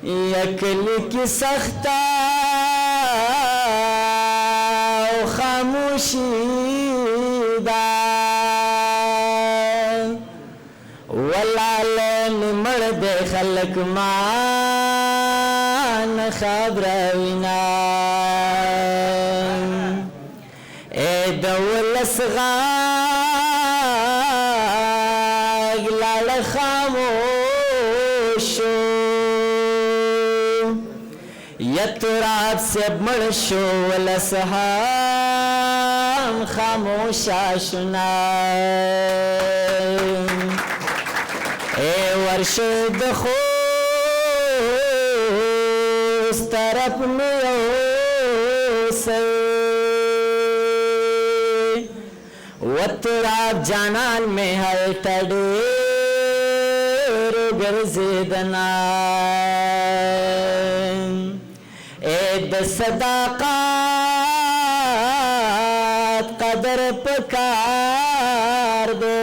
یکل کی سختا و خاموشی دا ولالن مرد خلق مان خبر وینا اے دولس غاگ لال خاموشو یتراب سے مرشو ولسحام خاموشا شنا اے ورشد خوست طرف نیوسی وتراب جانان میں ہر تڑیر گرزیدنا اے د صداقات قدر پکار دے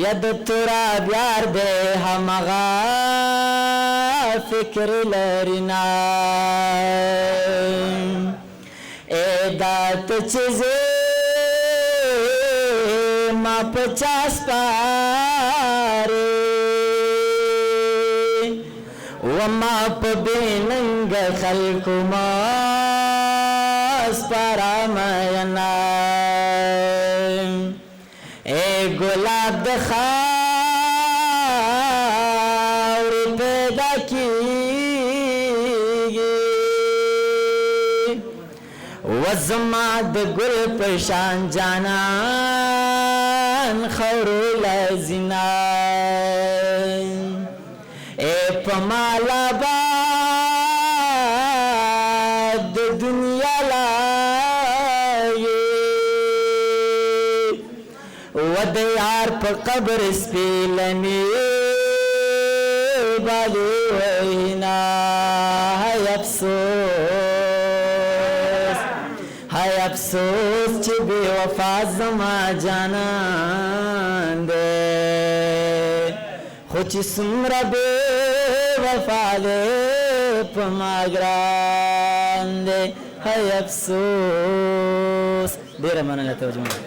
ید تراب یار دے ہمغا فکر لرنا اے دات چیزے ما 50 پارے وما پبیننگ خلق ماس پاراماینا اے گلاب دخاور پیدا کیگی وزماد گل پشان جانان خورو لازنا اے پمالا باد دنیا لائے ود یار پا قبر سپیلنی بالو وینا ہے افسوس چی بے وفا زما جانان دے خوچی سمرا بے وفا دے پما گران دے ہے افسوس دیر مانا لیتا ہو جمعہ